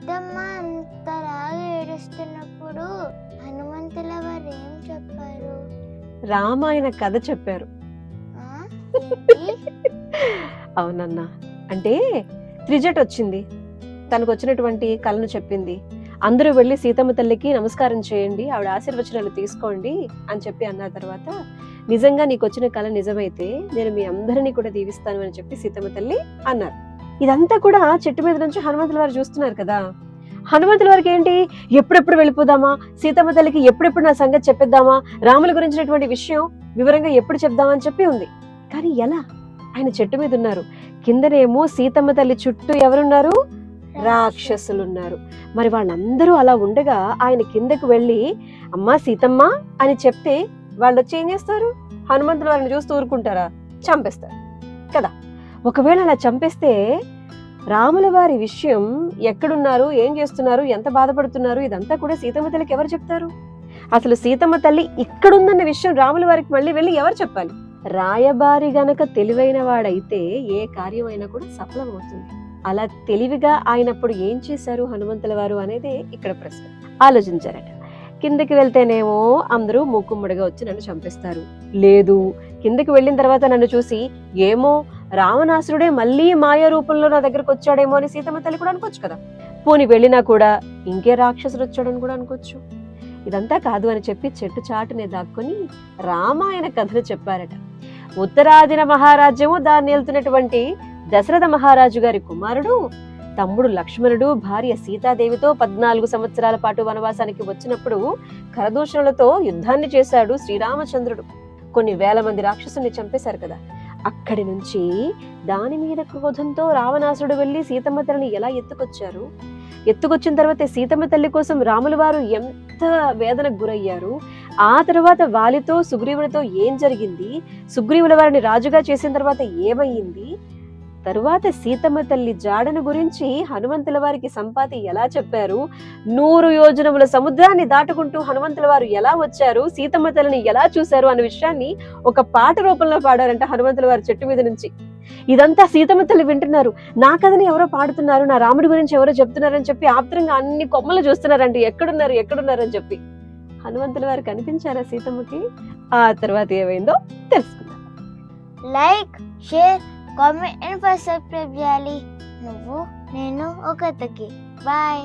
సీతమ్మ అంతలాగా ఏడుస్తున్నప్పుడు హనుమంతుల వారు ఏం చెప్పారు? రామాయణ కథ చెప్పారు. ఆ? ఏంటి? అవునన్నా. అంటే త్రిజట వచ్చింది, తనకు వచ్చినటువంటి కళను చెప్పింది. అందరూ వెళ్ళి సీతమ్మ తల్లికి నమస్కారం చేయండి, ఆవిడ ఆశీర్వచనాలు తీసుకోండి అని చెప్పి అన్న తర్వాత, నిజంగా నీకు వచ్చిన కళ నిజమైతే నేను మీ అందరినీ కూడా దీవిస్తాను అని చెప్పి సీతమ్మ తల్లి అన్నారు. ఇదంతా కూడా చెట్టు మీద నుంచి హనుమంతుల వారు చూస్తున్నారు కదా. హనుమంతుల వారికి ఏంటి, ఎప్పుడెప్పుడు వెళ్ళిపోదామా, సీతమ్మ తల్లికి ఎప్పుడెప్పుడు నా సంగతి చెప్పిద్దామా, రాముల గురించినటువంటి విషయం వివరంగా ఎప్పుడు చెప్దామని చెప్పి ఉంది. కానీ ఎలా? ఆయన చెట్టు మీద ఉన్నారు, కిందనేమో సీతమ్మ తల్లి చుట్టూ ఎవరున్నారు? రాక్షసులున్నారు. మరి వాళ్ళందరూ అలా ఉండగా ఆయన కిందకు వెళ్ళి అమ్మా సీతమ్మ అని చెప్తే వాళ్ళు వచ్చి ఏం చేస్తారు? హనుమంతుల వారిని చూస్తూ ఊరుకుంటారా? చంపేస్తారు కదా. ఒకవేళ అలా చంపేస్తే రాముల వారి విషయం ఎక్కడున్నారు, ఏం చేస్తున్నారు, ఎంత బాధపడుతున్నారు, ఇదంతా కూడా సీతమ్మ తల్లికి ఎవరు చెప్తారు? అసలు సీతమ్మ తల్లి ఇక్కడుందన్న విషయం రాముల వారికి మళ్ళీ వెళ్ళి ఎవరు చెప్పాలి? రాయబారి గనక తెలివైన వాడైతే ఏ కార్యమైనా కూడా సఫలమవుతుంది. అలా తెలివిగా ఆయనప్పుడు ఏం చేశారు హనుమంతుల వారు అనేది ఇక్కడ ప్రశ్న. ఆలోచించారట. కిందకి వెళ్తేనేమో అందరూ మూకుమ్మడిగా వచ్చి నన్ను చంపేస్తారు, లేదు కిందకి వెళ్ళిన తర్వాత నన్ను చూసి ఏమో రావణాసురుడే మళ్ళీ మాయా రూపంలో నా దగ్గరకు వచ్చాడేమో అని సీతమ్మ తల్లి కూడా అనుకోవచ్చు కదా. పోని వెళ్ళినా కూడా ఇంకే రాక్షసుడు వచ్చాడని కూడా అనుకోవచ్చు. ఇదంతా కాదు అని చెప్పి చెట్టు చాటునే దాక్కుని రామాయణ కథను చెప్పారట. ఉత్తరాదిన మహారాజ్యము దాన్ని వెళ్తున్నటువంటి దశరథ మహారాజు గారి కుమారుడు తమ్ముడు లక్ష్మణుడు భార్య సీతాదేవితో 14 సంవత్సరాల పాటు వనవాసానికి వచ్చినప్పుడు కరదూషణలతో యుద్ధాన్ని చేశాడు శ్రీరామచంద్రుడు. కొన్ని వేల మంది రాక్షసుల్ని చంపేశారు కదా. అక్కడి నుంచి దాని మీద క్రోధంతో రావణాసురుడు వెళ్లి సీతమ్మ తల్లిని ఎలా ఎత్తుకొచ్చారు, ఎత్తుకొచ్చిన తర్వాత సీతమ్మ తల్లి కోసం రాముల వారు ఎంత వేదనకు గురయ్యారు, ఆ తర్వాత వాలితో సుగ్రీవునితో ఏం జరిగింది, సుగ్రీవుల వారిని రాజుగా చేసిన తర్వాత ఏమయ్యింది, తరువాత సీతమ్మ తల్లి జాడను గురించి హనుమంతుల వారికి సంపాతి ఎలా చెప్పారు, 100 యోజనముల సముద్రాన్ని దాటుకుంటూ హనుమంతుల వారు ఎలా వచ్చారు, సీతమ్మ తల్లిని ఎలా చూశారు అనే విషయాన్ని ఒక పాట రూపంలో పాడారంట హనుమంతుల వారి చెట్టు మీద నుంచి. ఇదంతా సీతమ్మ తల్లి వింటున్నారు. నా కథని ఎవరో పాడుతున్నారు, నా రాముడి గురించి ఎవరో చెప్తున్నారని చెప్పి ఆప్తంగా అన్ని కొమ్మలు చూస్తున్నారంటే ఎక్కడున్నారు అని చెప్పి. హనుమంతుల వారు కనిపించారా సీతమ్మకి? ఆ తర్వాత ఏమైందో తెలుసుకుందాం. Like, share, comment and subscribe చేయాలి. నువ్వు నేను ఒక కథకి. బాయ్.